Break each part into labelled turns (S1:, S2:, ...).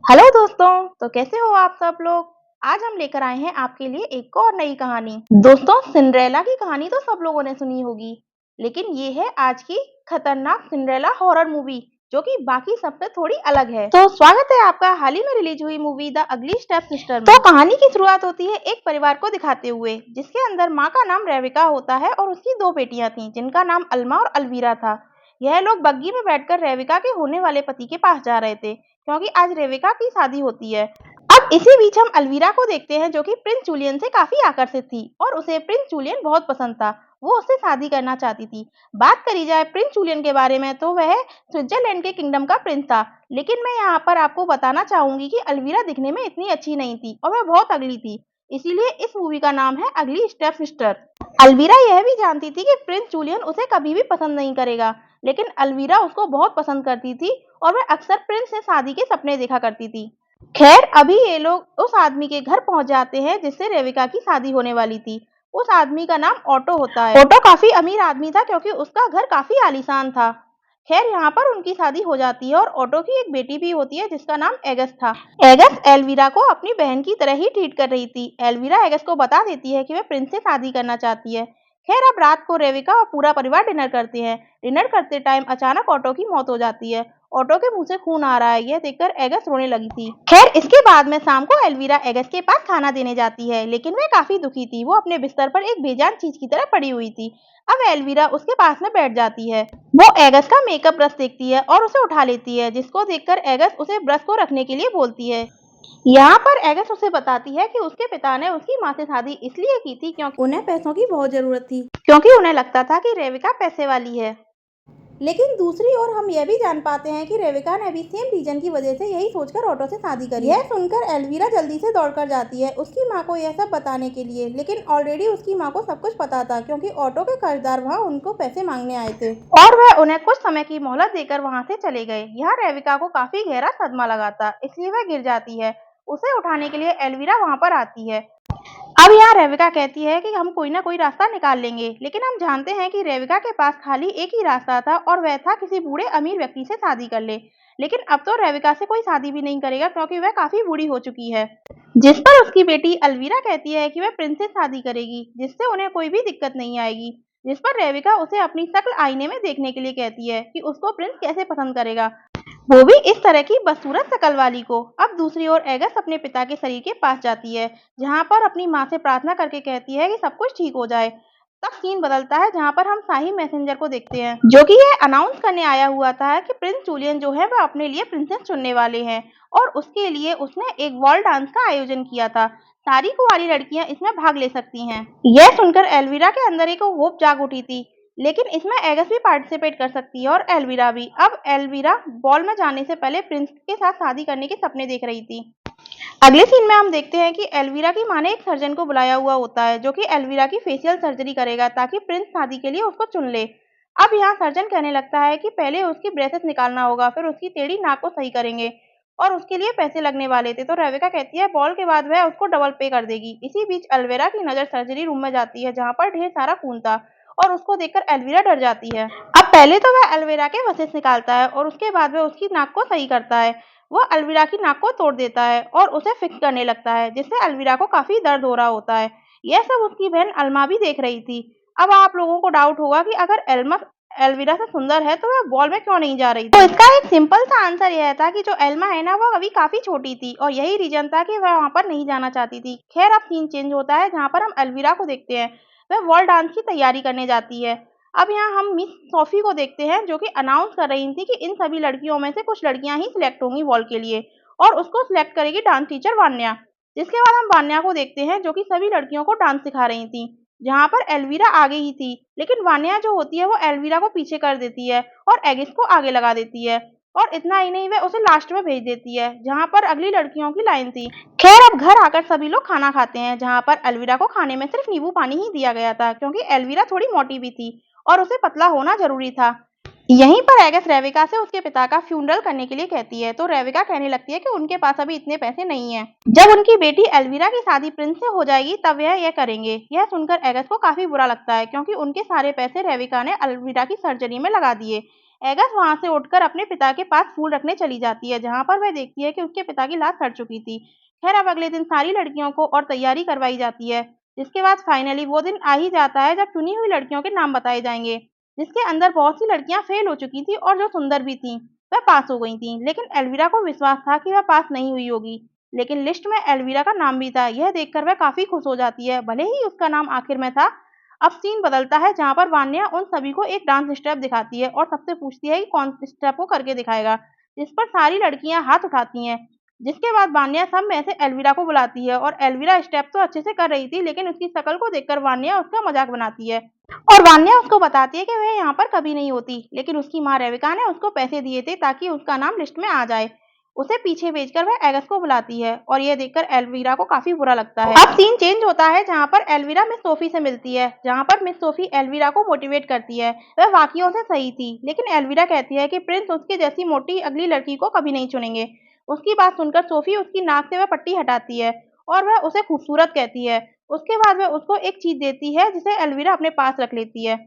S1: Hello दोस्तों। तो कैसे हो आप सब लोग। आज हम लेकर आए हैं आपके लिए एक और नई कहानी। दोस्तों, सिंड्रेला की कहानी तो सब लोगों ने सुनी होगी, लेकिन ये है आज की खतरनाक सिंड्रेला हॉरर मूवी, जो कि बाकी सबसे थोड़ी अलग है। तो स्वागत है आपका हाल ही में रिलीज हुई movie the ugly step sister में। तो कहानी की शुरुआत होती है एक परिवार को दिखाते हुए, जिसके अंदर माँ का नाम रेविका होता है और उसकी दो बेटियां थीं, जिनका नाम अल्मा और अलवीरा था। यह लोग बग्गी में बैठकर रेविका के होने वाले पति के पास जा रहे थे, क्योंकि आज रेविका की शादी होती है। अब इसी बीच हम अलवीरा को देखते हैं, जो कि प्रिंस जूलियन से काफी आकर्षित थी और उसे प्रिंस जूलियन बहुत पसंद था। वो उससे शादी करना चाहती थी। बात करी जाए प्रिंस जूलियन के बारे में, तो वह स्विट्जरलैंड के किंगडम का प्रिंस था। लेकिन मैं यहाँ पर आपको बताना चाहूंगी कि अलवीरा दिखने में इतनी अच्छी नहीं थी और वह बहुत अगली थी। इसीलिए इस मूवी का नाम है अगली स्टेप सिस्टर। अलवीरा यह भी जानती थी कि प्रिंस जूलियन उसे कभी भी पसंद नहीं करेगा, लेकिन अलवीरा उसको बहुत पसंद करती थी और वह अक्सर प्रिंस से शादी के सपने देखा करती थी। खैर, अभी ये लोग उस आदमी के घर पहुंच जाते हैं जिससे रेविका की शादी होने वाली थी। उस आदमी का नाम ऑटो होता है। ऑटो काफी अमीर आदमी था, क्योंकि उसका घर काफी आलीशान था। खैर, यहाँ पर उनकी शादी हो जाती है और ऑटो की एक बेटी भी होती है, जिसका नाम एगस था। एगस एल्वीरा को अपनी बहन की तरह ही ट्रीट कर रही थी। एल्वीरा एगस को बता देती है कि वह प्रिंस से शादी करना चाहती है। खैर, अब रात को रेविका और पूरा परिवार डिनर करते हैं। डिनर करते टाइम अचानक ऑटो की मौत हो जाती है। ऑटो के मुंह से खून आ रहा है, यह देखकर एगस रोने लगी थी। खैर, इसके बाद में शाम को एल्वीरा एगस के पास खाना देने जाती है, लेकिन वह काफी दुखी थी। वो अपने बिस्तर पर एक बेजान चीज की तरह पड़ी हुई थी। अब एल्वीरा उसके पास में बैठ जाती है। वो एगस का मेकअप ब्रश देखती है और उसे उठा लेती है, जिसको देखकर एगस उसे ब्रश को रखने के लिए बोलती है। यहाँ पर एगस उसे बताती है कि उसके पिता ने उसकी माँ से शादी इसलिए की थी क्योंकि उन्हें पैसों की बहुत जरूरत थी, क्योंकि उन्हें लगता था कि रेविका पैसे वाली है। लेकिन दूसरी ओर हम यह भी जान पाते हैं कि रेविका ने भी सेम रीजन की वजह से यही सोचकर ऑटो से शादी करी। यह सुनकर एल्वीरा जल्दी से दौड़कर जाती है उसकी माँ को यह सब बताने के लिए, लेकिन ऑलरेडी उसकी माँ को सब कुछ पता था, क्योंकि ऑटो के कर्जदार वहाँ उनको पैसे मांगने आए थे और वह उन्हें कुछ समय की मोहलत देकर वहाँ से चले गए। यहाँ रेविका को काफी गहरा सदमा लगा था, इसलिए वह गिर जाती है। उसे उठाने के लिए एल्वीरा वहाँ पर आती है। अब यहाँ रेविका कहती है कि हम कोई ना कोई रास्ता निकाल लेंगे, लेकिन हम जानते हैं कि रेविका के पास खाली एक ही रास्ता था और वह था किसी बूढ़े अमीर व्यक्ति से शादी कर ले। लेकिन अब तो रेविका से कोई शादी भी नहीं करेगा, क्योंकि वह काफी बूढ़ी हो चुकी है। जिस पर उसकी बेटी अलवीरा कहती है कि वह प्रिंस से शादी करेगी, जिससे उन्हें कोई भी दिक्कत नहीं आएगी। जिस पर रेविका उसे अपनी शक्ल आईने में देखने के लिए कहती है कि उसको प्रिंस कैसे पसंद करेगा, वो भी इस तरह की बदसूरत शकल वाली को। अब दूसरी ओर एगस अपने पिता के शरीर के पास जाती है, जहाँ पर अपनी माँ से प्रार्थना करके कहती है कि सब कुछ ठीक हो जाए। तब सीन बदलता है, जहाँ पर हम शाही मैसेंजर को देखते हैं, जो कि यह अनाउंस करने आया हुआ था कि प्रिंस जूलियन जो है वह अपने लिए प्रिंसेस चुनने वाले हैं, और उसके लिए उसने एक वॉल डांस का आयोजन किया था। सारी कुंवारी लड़कियां इसमें भाग ले सकती हैं। यह सुनकर एल्वीरा के अंदर एक होप जाग उठी थी, लेकिन इसमें एगस भी पार्टिसिपेट कर सकती है और एल्वीरा भी। अब एल्वीरा बॉल में जाने से पहले प्रिंस के साथ शादी करने के सपने देख रही थी। अगले सीन में हम देखते हैं कि एल्वीरा की माँ ने एक सर्जन को बुलाया हुआ होता है, जो कि एल्वीरा की फेशियल सर्जरी करेगा, ताकि प्रिंस शादी के लिए उसको चुन ले। अब यहाँ सर्जन कहने लगता है कि पहले उसकी ब्रेसेस निकालना होगा, फिर उसकी टेढ़ी नाक को सही करेंगे और उसके लिए पैसे लगने वाले थे। तो रेविका कहती है बॉल के बाद वह उसको डबल पे कर देगी। इसी बीच एल्वीरा की नजर सर्जरी रूम में जाती है, जहाँ पर ढेर सारा खून था, और उसको देखकर एल्वीरा डर जाती है। अब पहले तो वह एल्वीरा के वसेस निकालता है और उसके बाद वह उसकी नाक को सही करता है। वो एल्वीरा की नाक को तोड़ देता है और उसे फिक्स करने लगता है, जिससे एल्वीरा को काफी दर्द हो रहा होता है। यह सब उसकी बहन अल्मा भी देख रही थी। अब आप लोगों को डाउट होगा कि अगर एल्मा एल्वीरा से सुंदर है तो वह बॉल में क्यों नहीं जा रही थी। तो इसका एक सिंपल सा आंसर यह था कि जो एल्मा है ना, वो अभी काफी छोटी थी और यही रीजन था कि वह वहां पर नहीं जाना चाहती थी। खैर, अब सीन चेंज होता है, जहाँ पर हम एल्वीरा को देखते हैं। वह वॉल डांस की तैयारी करने जाती है। अब यहाँ हम मिस सोफी को देखते हैं, जो कि अनाउंस कर रही थी कि इन सभी लड़कियों में से कुछ लड़कियां ही सिलेक्ट होंगी वॉल के लिए, और उसको सिलेक्ट करेगी डांस टीचर वान्या। जिसके बाद हम वान्या को देखते हैं, जो कि सभी लड़कियों को डांस सिखा रही थी। जहाँ पर एल्वीरा आगे ही थी, लेकिन वान्या जो होती है वो एल्वीरा को पीछे कर देती है और एगिस को आगे लगा देती है। और इतना ही नहीं, वह उसे लास्ट में भेज देती है, जहाँ पर अगली लड़कियों की लाइन थी। खैर, अब घर आकर सभी लोग खाना खाते हैं, जहाँ पर एल्वीरा को खाने में सिर्फ नींबू पानी ही दिया गया था, क्योंकि एल्वीरा थोड़ी मोटी भी थी और उसे पतला होना जरूरी था। यहीं पर एगस रेविका से उसके पिता का फ्यूनरल करने के लिए कहती है, तो रेविका कहने लगती है कि उनके पास अभी इतने पैसे नहीं हैं। जब उनकी बेटी एल्वीरा की शादी प्रिंस से हो जाएगी तब वह यह करेंगे। यह सुनकर एगस को काफी बुरा लगता है, क्योंकि उनके सारे पैसे रेविका ने एल्वीरा की सर्जरी में लगा दिए। एगस वहाँ से उठकर अपने पिता के पास फूल रखने चली जाती है, जहाँ पर वह देखती है कि उसके पिता की लाश सड़ चुकी थी। खैर अब अगले दिन सारी लड़कियों को और तैयारी करवाई जाती है, जिसके बाद फाइनली वो दिन आ ही जाता है जब चुनी हुई लड़कियों के नाम बताए जाएंगे, जिसके अंदर बहुत सी लड़कियां फेल हो चुकी थी और जो सुंदर भी थीं, वह पास हो गई थीं। लेकिन एल्विरा को विश्वास था कि वह पास नहीं हुई होगी, लेकिन लिस्ट में एल्विरा का नाम भी था। यह देखकर वह काफी खुश हो जाती है, भले ही उसका नाम आखिर में था। अब सीन बदलता है जहाँ पर वान्या उन सभी को एक डांस स्टेप दिखाती है और सबसे पूछती है कि कौन स्टेप को करके दिखाएगा, जिस पर सारी लड़कियां हाथ उठाती हैं। जिसके बाद वान्या सब में से एल्विरा को बुलाती है और एल्विरा स्टेप तो अच्छे से कर रही थी, लेकिन उसकी शक्ल को देखकर वान्या उसका मजाक बनाती है और वान्या उसको बताती है कि वह यहाँ पर कभी नहीं होती, लेकिन उसकी माँ रेविका ने उसको पैसे दिए थे ताकि उसका नाम लिस्ट में आ जाए। उसे पीछे भेजकर वह एगस को बुलाती है और यह देखकर एल्विरा को काफी बुरा लगता है। अब सीन चेंज होता है जहाँ पर एल्विरा मिस सोफी से मिलती है, जहाँ पर मिस सोफी एल्विरा को मोटिवेट करती है। वह वाकइयों से सही थी, लेकिन एल्विरा कहती है कि प्रिंस उसके जैसी मोटी अगली लड़की को कभी नहीं चुनेंगे। उसकी बात सुनकर सोफी उसकी नाक से वह पट्टी हटाती है और वह उसे खूबसूरत कहती है। उसके बाद वह उसको एक चीज देती है जिसे एल्विरा अपने पास रख लेती है।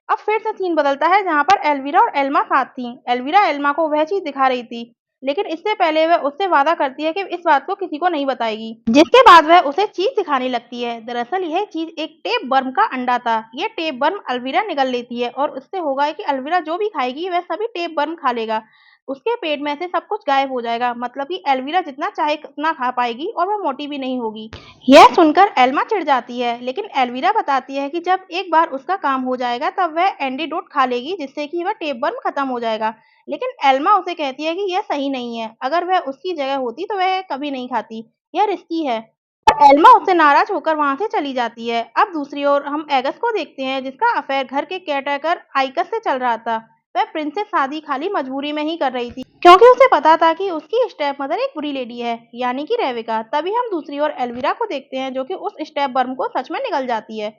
S1: अब फिर से सीन बदलता है जहाँ पर एल्विरा और एल्मा साथ थीं। एल्विरा एल्मा को वह चीज दिखा रही थी, लेकिन इससे पहले वह उससे वादा करती है कि इस बात को किसी को नहीं बताएगी, जिसके बाद वह उसे चीज सिखाने लगती है। दरअसल यह चीज एक टेप वर्म का अंडा था। यह टेप वर्म एल्विरा निगल लेती है और उससे होगा कि एल्विरा जो भी खाएगी वह सभी टेप वर्म खा लेगा। उसके पेट में से सब कुछ गायब हो जाएगा, मतलब कि एल्विरा जितना चाहे उतना खा पाएगी और वह मोटी भी नहीं होगी। यह सुनकर एल्मा चिढ़ जाती है, लेकिन एल्विरा बताती है कि जब एक बार उसका काम हो जाएगा तब वह एंटीडोट खा लेगी, जिससे कि वह टेपवर्म खत्म हो जाएगा। लेकिन एल्मा उसे कहती है कि यह सही नहीं है, अगर वह उसकी जगह होती तो वह कभी नहीं खाती, यह रिस्की है। और एल्मा उससे नाराज होकर वहां से चली जाती है। अब दूसरी ओर हम एगस को देखते हैं, जिसका अफेयर घर के केयरटेकर आइकस से चल रहा था। वह प्रिंस से शादी खाली मजबूरी में ही कर रही थी, क्योंकि उसे पता था कि उसकी स्टेप मदर एक बुरी लेडी है, यानी कि रेविका। तभी हम दूसरी ओर एल्विरा को देखते हैं, जो कि उस स्टेप वर्म को सच में निगल जाती है।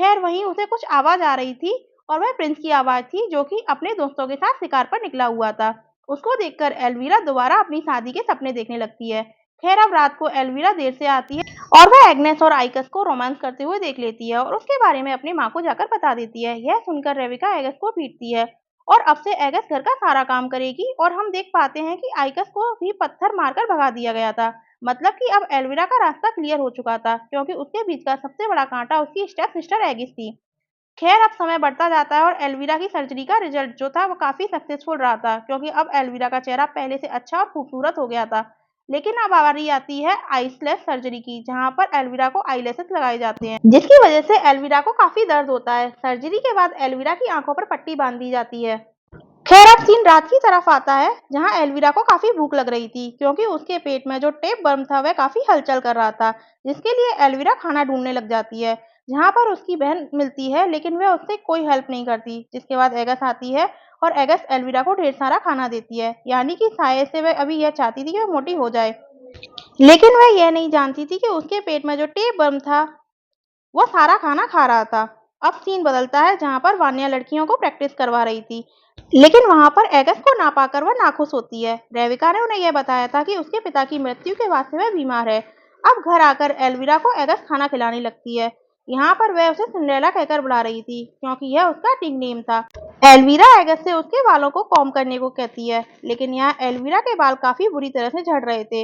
S1: खैर वहीं उसे कुछ आवाज आ रही थी और वह प्रिंस की आवाज थी, जो कि अपने दोस्तों के साथ शिकार पर निकला हुआ था। उसको देखकर एल्विरा दोबारा अपनी शादी के सपने देखने लगती है। खैर अब रात को एल्विरा देर से आती है और वह एग्नेस और आइकस को रोमांस करते हुए देख लेती है और उसके बारे में अपनी माँ को जाकर बता देती है। यह सुनकर रेविका एगस को पीटती है और अब से एगस घर का सारा काम करेगी। और हम देख पाते हैं कि आइकस को भी पत्थर मारकर भगा दिया गया था, मतलब कि अब एल्विरा का रास्ता क्लियर हो चुका था, क्योंकि उसके बीच का सबसे बड़ा कांटा उसकी स्टेप सिस्टर एगिस थी। खैर अब समय बढ़ता जाता है और एल्विरा की सर्जरी का रिजल्ट जो था वो काफी सक्सेसफुल रहा था, क्योंकि अब एल्विरा का चेहरा पहले से अच्छा और खूबसूरत हो गया था। लेकिन अब बारी आती है आईलेस सर्जरी की, जहां पर एल्विरा को आईलेसेस लगाए जाते हैं, जिसकी वजह से एल्विरा को काफी दर्द होता है। सर्जरी के बाद एल्विरा की आंखों पर पट्टी बांध दी जाती है। खैर अब सीन रात की तरफ आता है, जहां एल्विरा को काफी भूख लग रही थी, क्योंकि उसके पेट में जो टेप वर्म था वह काफी हलचल कर रहा था, जिसके लिए एल्विरा खाना ढूंढने लग जाती है। जहां पर उसकी बहन मिलती है, लेकिन वह उससे कोई हेल्प नहीं करती। जिसके बाद एगस आती है और एगस एल्विरा को ढेर सारा खाना देती है, यानी कि शायद से वह अभी यह चाहती थी कि वह मोटी हो जाए, लेकिन वह यह नहीं जानती थी कि उसके पेट में जो टेप वर्म था वो सारा खाना खा रहा था। अब सीन बदलता है जहाँ पर वान्या लड़कियों को प्रैक्टिस करवा रही थी, लेकिन वहाँ पर एगस को ना पाकर वह नाखुश होती है। रेविका ने उन्हें यह बताया था कि उसके पिता की मृत्यु के बाद से वह बीमार है। अब घर आकर एल्विरा को एगस खाना खिलाने लगती है। यहाँ पर वह उसे सिंड्रेला कहकर बुला रही थी, क्योंकि यह उसका निकनेम था। एल्विरा एगस से उसके बालों को कॉम्ब करने को कहती है, लेकिन यहाँ एल्विरा के बाल काफी बुरी तरह से झड़ रहे थे।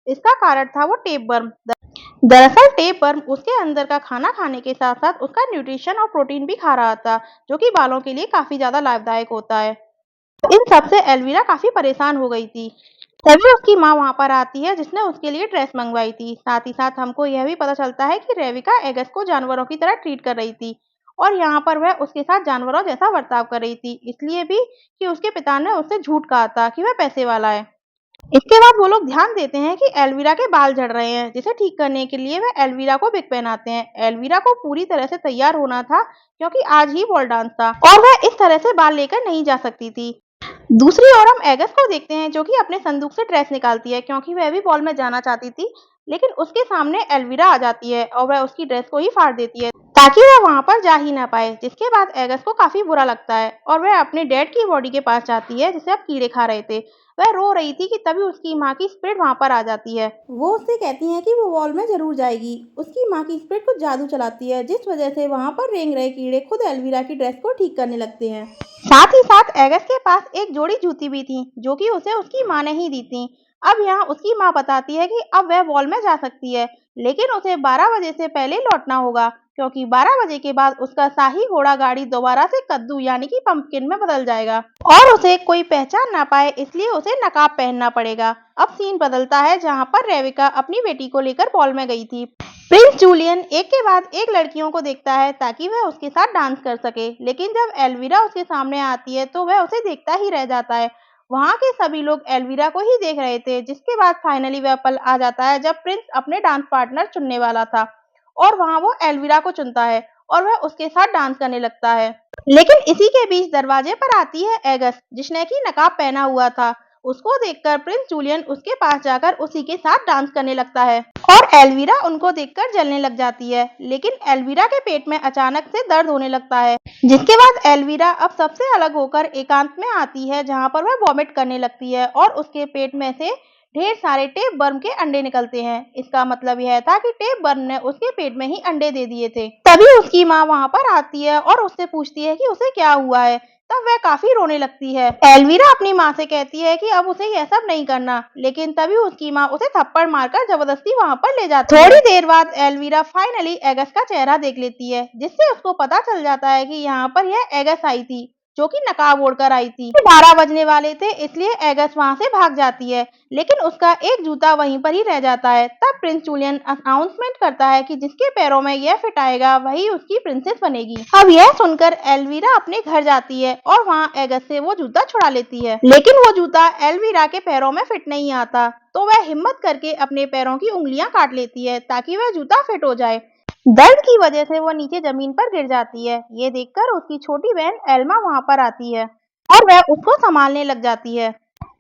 S1: इसका कारण था वो टेपवर्म। दरअसल टेपवर्म उसके अंदर का खाना खाने के साथ साथ उसका न्यूट्रिशन और प्रोटीन भी खा रहा था, जो कि बालों के लिए काफी ज्यादा लाभदायक होता है। इन सब से एल्विरा काफी परेशान हो गई थी। तभी उसकी माँ वहां पर आती है, जिसने उसके लिए ड्रेस मंगवाई थी। साथ ही साथ हमको यह भी पता चलता है कि रेविका एगस को जानवरों की तरह ट्रीट कर रही थी और यहाँ पर वह उसके साथ जानवरों जैसा बर्ताव कर रही थी, इसलिए भी कि उसके पिता ने उससे झूठ कहा था कि वह पैसे वाला है। इसके बाद वो लोग ध्यान देते हैं कि एल्विरा के बाल झड़ रहे हैं, जिसे ठीक करने के लिए वे एल्विरा को विग पहनाते हैं। एल्विरा को पूरी तरह से तैयार होना था, क्योंकि आज ही बॉल डांस था और वह इस तरह से बाल लेकर नहीं जा सकती थी। दूसरी ओर हम एगस को देखते हैं, जो कि अपने संदूक से ड्रेस निकालती है, क्योंकि वह भी बॉल में जाना चाहती थी। लेकिन उसके सामने एल्विरा आ जाती है और वह उसकी ड्रेस को ही फाड़ देती है, ताकि वह वहां पर जा ही ना पाए। जिसके बाद एगस को काफी बुरा लगता है और वह अपने डैड की बॉडी के पास जाती है, जिसे अब कीड़े खा रहे थे। वह रो रही थी कि तभी उसकी माँ की स्पिरिट वहां पर आ जाती है। वो उससे कहती है कि वो वॉल में जरूर जाएगी। उसकी माँ की स्पिरिट कुछ जादू चलाती है, जिस वजह से वहां पर रेंग रहे कीड़े खुद एल्विरा की ड्रेस को ठीक करने लगते हैं। साथ ही साथ एगस के पास एक जोड़ी जूती भी थी, जो कि उसे उसकी माँ ने ही दी थी। अब यहाँ उसकी माँ बताती है कि अब वह वॉल में जा सकती है, लेकिन उसे 12 बजे से पहले लौटना होगा, क्योंकि 12 बजे के बाद उसका शाही घोड़ा गाड़ी दोबारा से कद्दू यानी कि पंपकिन में बदल जाएगा और उसे कोई पहचान ना पाए, इसलिए उसे नकाब पहनना पड़ेगा। अब सीन बदलता है, जहाँ पर रेविका अपनी बेटी को लेकर बॉल में गई थी। प्रिंस जूलियन एक के बाद एक लड़कियों को देखता है ताकि वह उसके साथ डांस कर सके, लेकिन जब एल्विरा उसके सामने आती है तो वह उसे देखता ही रह जाता है। वहाँ के सभी लोग एल्विरा को ही देख रहे थे, जिसके बाद फाइनली वह पल आ जाता है जब प्रिंस अपने डांस पार्टनर चुनने वाला था और वहाँ वो एल्विरा को चुनता है और वह उसके साथ डांस करने लगता है। लेकिन इसी के बीच दरवाजे पर आती है एगस, जिसने की नकाब पहना हुआ था। उसको देखकर प्रिंस जूलियन उसके पास जाकर उसी के साथ डांस करने लगता है और एल्विरा उनको देखकर जलने लग जाती है। लेकिन एल्विरा के पेट में अचानक से दर्द होने लगता है, जिसके बाद एल्विरा अब सबसे अलग होकर एकांत में आती है, जहाँ पर वह वॉमिट करने लगती है और उसके पेट में से ढेर सारे टेप वर्म के अंडे निकलते हैं। इसका मतलब यह था कि टेप वर्म ने उसके पेट में ही अंडे दे दिए थे। तभी उसकी माँ वहाँ पर आती है और उससे पूछती है कि उसे क्या हुआ है। तब वह काफी रोने लगती है। एल्विरा अपनी माँ से कहती है कि अब उसे यह सब नहीं करना, लेकिन तभी उसकी माँ उसे थप्पड़ मारकर जबरदस्ती वहाँ पर ले जाती है। थोड़ी देर बाद एल्विरा फाइनली एगस का चेहरा देख लेती है, जिससे उसको पता चल जाता है कि यहाँ पर यह एगस आई थी, जो कि नकाब ओढ़कर आई थी। 12 बजने वाले थे, इसलिए एगस वहाँ से भाग जाती है, लेकिन उसका एक जूता वहीं पर ही रह जाता है। तब प्रिंस जूलियन अनाउंसमेंट करता है कि जिसके पैरों में यह फिट आएगा वही उसकी प्रिंसेस बनेगी। अब यह सुनकर एल्विरा अपने घर जाती है और वहाँ एगस से वो जूता छुड़ा लेती है, लेकिन वो जूता एल्विरा के पैरों में फिट नहीं आता, तो वह हिम्मत करके अपने पैरों की उंगलियां काट लेती है ताकि वह जूता फिट हो जाए। दर्द की वजह से वो नीचे जमीन पर गिर जाती है। ये देखकर उसकी छोटी बहन एल्मा वहाँ पर आती है और वह उसको संभालने लग जाती है।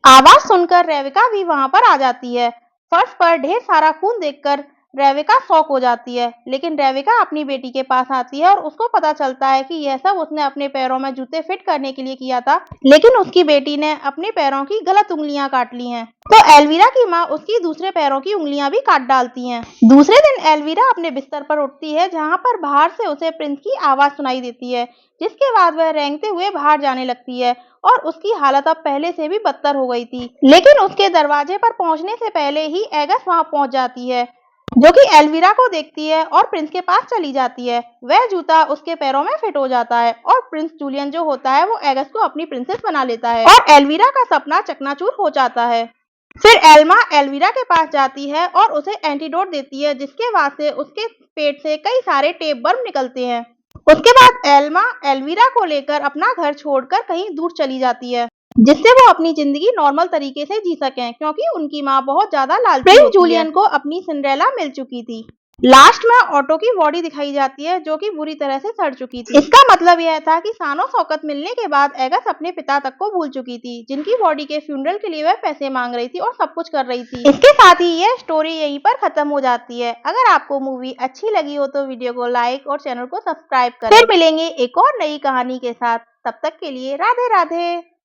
S1: आवाज सुनकर रेविका भी वहाँ पर आ जाती है। फर्श पर ढेर सारा खून देखकर रेविका शॉक हो जाती है, लेकिन रेविका अपनी बेटी के पास आती है और उसको पता चलता है कि यह सब उसने अपने पैरों में जूते फिट करने के लिए किया था, लेकिन उसकी बेटी ने अपने पैरों की गलत उंगलियां काट ली हैं। तो एल्विरा की माँ उसकी दूसरे पैरों की उंगलियां भी काट डालती हैं। दूसरे दिन एल्विरा अपने बिस्तर पर उठती है, जहाँ पर बाहर से उसे प्रिंस की आवाज सुनाई देती है, जिसके बाद वह रेंगते हुए बाहर जाने लगती है और उसकी हालत अब पहले से भी बदतर हो गई थी। लेकिन उसके दरवाजे पर पहुंचने से पहले ही एगस वहां पहुंच जाती है, जो कि एल्विरा को देखती है और प्रिंस के पास चली जाती है। वह जूता उसके पैरों में फिट हो जाता है और प्रिंस जूलियन जो होता है वो एगस को अपनी प्रिंसेस बना लेता है और एल्विरा का सपना चकनाचूर हो जाता है। फिर एल्मा एल्विरा के पास जाती है और उसे एंटीडोट देती है, जिसके बाद से उसके पेट से कई सारे टेप वर्म निकलते हैं। उसके बाद एल्मा एल्विरा को लेकर अपना घर छोड़कर कहीं दूर चली जाती है, जिससे वो अपनी जिंदगी नॉर्मल तरीके से जी सकें, क्योंकि उनकी माँ बहुत ज्यादा लालची होती है। प्रिंस जूलियन को अपनी सिंड्रेला मिल चुकी थी। लास्ट में ऑटो की बॉडी दिखाई जाती है, जो कि बुरी तरह से सड़ चुकी थी। इसका मतलब यह था कि शानो शौकत मिलने के बाद एगस अपने पिता तक को भूल चुकी थी, जिनकी बॉडी के फ्यूनरल के लिए वह पैसे मांग रही थी और सब कुछ कर रही थी। इसके साथ ही यह स्टोरी यहीं पर खत्म हो जाती है। अगर आपको मूवी अच्छी लगी हो तो वीडियो को लाइक और चैनल को सब्सक्राइब करें। फिर मिलेंगे एक और नई कहानी के साथ। तब तक के लिए राधे राधे।